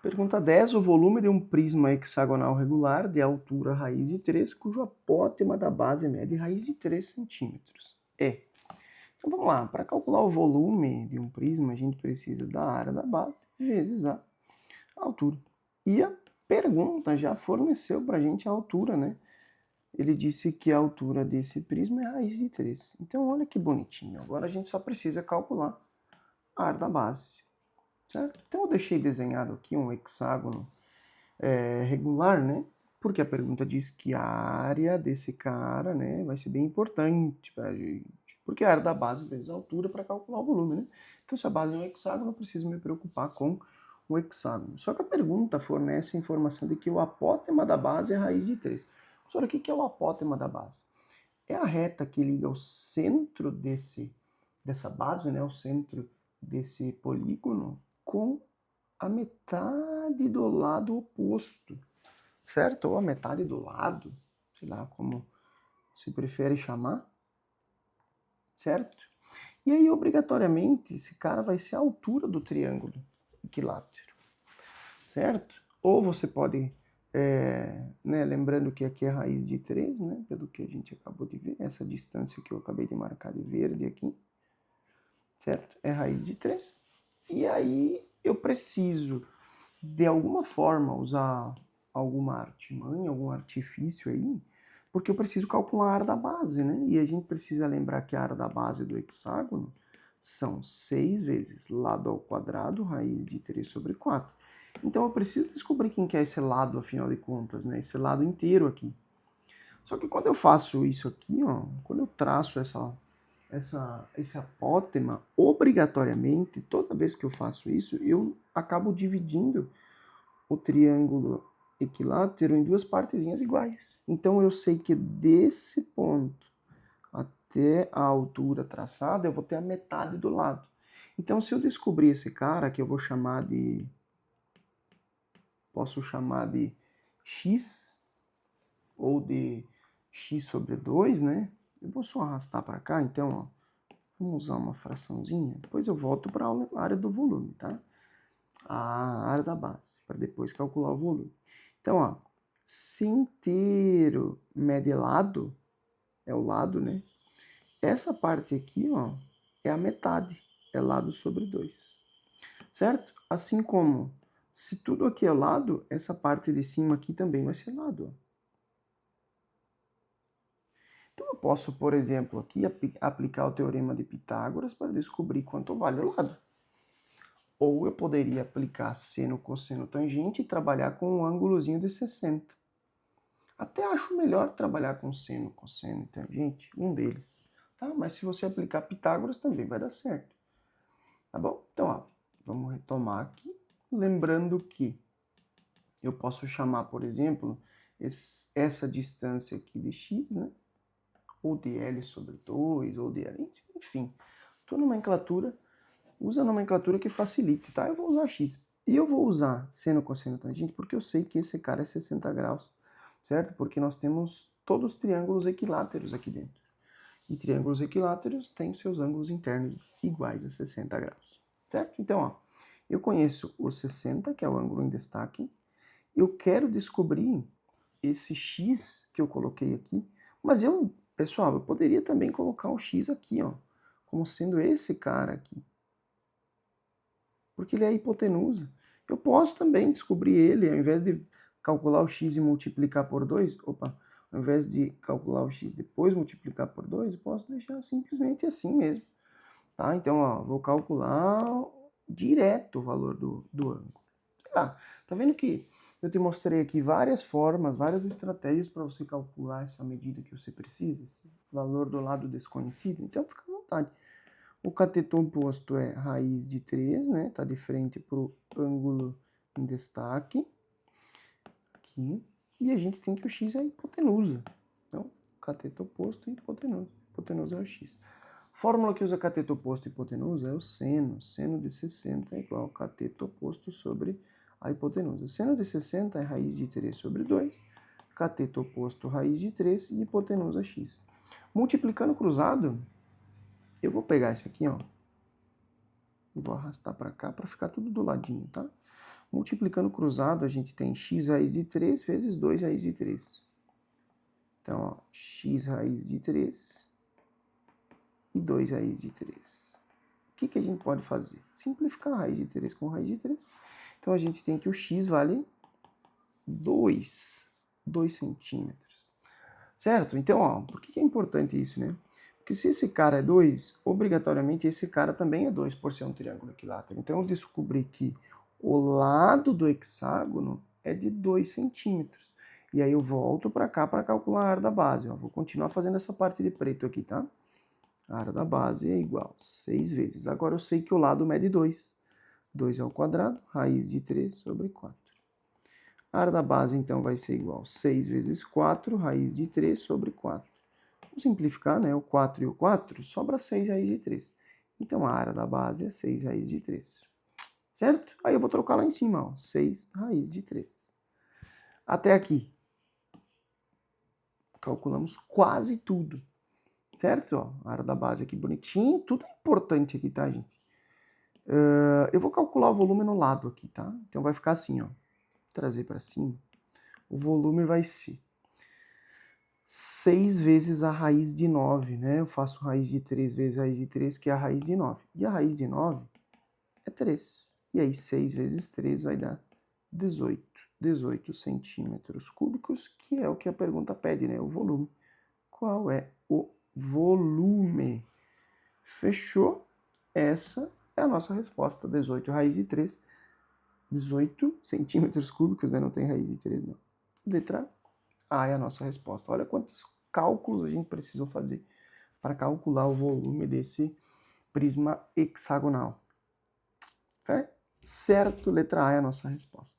Pergunta 10. O volume de um prisma hexagonal regular de altura raiz de 3, cujo apótema da base mede raiz de 3 centímetros. Então vamos lá, para calcular o volume de um prisma, a gente precisa da área da base vezes a altura. E a pergunta já forneceu para a gente a altura, né? Ele disse que a altura desse prisma é raiz de 3. Então olha que bonitinho. Agora a gente só precisa calcular a área da base. Certo? Então eu deixei desenhado aqui um hexágono regular, né? Porque a pergunta diz que a área desse cara, né, vai ser bem importante para a gente. Porque a área da base vezes a altura para calcular o volume, né? Então se a base é um hexágono, eu preciso me preocupar com o hexágono. Só que a pergunta fornece a informação de que o apótema da base é raiz de 3. Professor, o que é o apótema da base? É a reta que liga o centro dessa base, né, o centro desse polígono, com a metade do lado oposto, certo? Ou a metade do lado, sei lá como se prefere chamar, certo? E aí, obrigatoriamente, esse cara vai ser a altura do triângulo equilátero, certo? Ou você pode, né, lembrando que aqui é raiz de 3, né, pelo que a gente acabou de ver, essa distância que eu acabei de marcar de verde aqui, certo? É raiz de 3. E aí eu preciso, de alguma forma, usar alguma artimanha, algum artifício aí, porque eu preciso calcular a área da base, né? E a gente precisa lembrar que a área da base do hexágono são 6 vezes lado ao quadrado, raiz de 3 sobre 4. Então eu preciso descobrir quem que é esse lado, afinal de contas, né? Esse lado inteiro aqui. Só que quando eu faço isso aqui, ó, quando eu traço esse apótema, obrigatoriamente, toda vez que eu faço isso, eu acabo dividindo o triângulo equilátero em duas partezinhas iguais. Então eu sei que desse ponto até a altura traçada, eu vou ter a metade do lado. Então se eu descobrir esse cara, que eu vou chamar de... posso chamar de x, ou de x sobre 2, né? Eu vou só arrastar para cá, então, ó, vamos usar uma fraçãozinha, depois eu volto para a área do volume, tá? A área da base, para depois calcular o volume. Então, ó, se inteiro mede lado, é o lado, né? Essa parte aqui, ó, é a metade, é lado sobre 2, certo? Assim como, se tudo aqui é lado, essa parte de cima aqui também vai ser lado, ó. Então eu posso, por exemplo, aqui aplicar o teorema de Pitágoras para descobrir quanto vale o lado. Ou eu poderia aplicar seno, cosseno, tangente e trabalhar com um ângulozinho de 60. Até acho melhor trabalhar com seno, cosseno e tangente, um deles. Tá? Mas se você aplicar Pitágoras também vai dar certo. Tá bom? Então, ó, vamos retomar aqui. Lembrando que eu posso chamar, por exemplo, essa distância aqui de x, né? Ou de L sobre 2, ou de L, enfim. Tua nomenclatura, usa a nomenclatura que facilite, tá? Eu vou usar x. E eu vou usar seno, cosseno, tangente, porque eu sei que esse cara é 60 graus, certo? Porque nós temos todos os triângulos equiláteros aqui dentro. E triângulos equiláteros têm seus ângulos internos iguais a 60 graus, certo? Então, ó, eu conheço o 60, que é o ângulo em destaque. Eu quero descobrir esse x que eu coloquei aqui, mas eu, pessoal, eu poderia também colocar o x aqui, ó, como sendo esse cara aqui, porque ele é a hipotenusa. Eu posso também descobrir ele, ao invés de calcular o x e multiplicar por 2, ao invés de calcular o x e depois multiplicar por 2, eu posso deixar simplesmente assim mesmo, tá? Então, ó, vou calcular direto o valor do ângulo. Sei lá, tá vendo que eu te mostrei aqui várias formas, várias estratégias para você calcular essa medida que você precisa, esse valor do lado desconhecido? Então, fica à vontade. O cateto oposto é raiz de 3, né? Tá de frente para o ângulo em destaque. Aqui. E a gente tem que o x é a hipotenusa. Então, cateto oposto e hipotenusa. Hipotenusa é o x. Fórmula que usa cateto oposto e hipotenusa é o seno. Seno de 60 é igual ao cateto oposto sobre a hipotenusa. Seno de 60 é raiz de 3 sobre 2. Cateto oposto, raiz de 3 e hipotenusa x. Multiplicando cruzado, eu vou pegar esse aqui, ó, e vou arrastar para cá para ficar tudo do ladinho, tá? Multiplicando cruzado, a gente tem x raiz de 3 vezes 2 raiz de 3. Então, ó, x raiz de 3 e 2 raiz de 3. O que a gente pode fazer? Simplificar a raiz de 3 com raiz de 3. Então, a gente tem que o x vale 2 centímetros. Certo? Então, ó, por que é importante isso, né? Porque se esse cara é 2, obrigatoriamente esse cara também é 2 por ser um triângulo equilátero. Então, eu descobri que o lado do hexágono é de 2 centímetros. E aí eu volto para cá para calcular a área da base. Ó. Vou continuar fazendo essa parte de preto aqui, tá? A área da base é igual a 6 vezes. Agora eu sei que o lado mede 2. 2 ao quadrado, raiz de 3 sobre 4. A área da base, então, vai ser igual a 6 vezes 4, raiz de 3 sobre 4. Vamos simplificar, né? O 4 e o 4, sobra 6 raiz de 3. Então, a área da base é 6 raiz de 3. Certo? Aí eu vou trocar lá em cima, ó. 6 raiz de 3. Até aqui. Calculamos quase tudo. Certo? Ó, a área da base aqui bonitinho. Tudo é importante aqui, tá, gente? Eu vou calcular o volume no lado aqui, tá? Então vai ficar assim, ó. Vou trazer para cima. O volume vai ser 6 vezes a raiz de 9, né? Eu faço raiz de 3 vezes a raiz de 3, que é a raiz de 9. E a raiz de 9 é 3. E aí 6 vezes 3 vai dar 18. 18 centímetros cúbicos, que é o que a pergunta pede, né? O volume. Qual é o volume? Fechou? Essa é a nossa resposta. 18 raiz de 3. 18 centímetros cúbicos, né? Não tem raiz de 3, não. Letra A é a nossa resposta. Olha quantos cálculos a gente precisou fazer para calcular o volume desse prisma hexagonal. Certo? Letra A é a nossa resposta.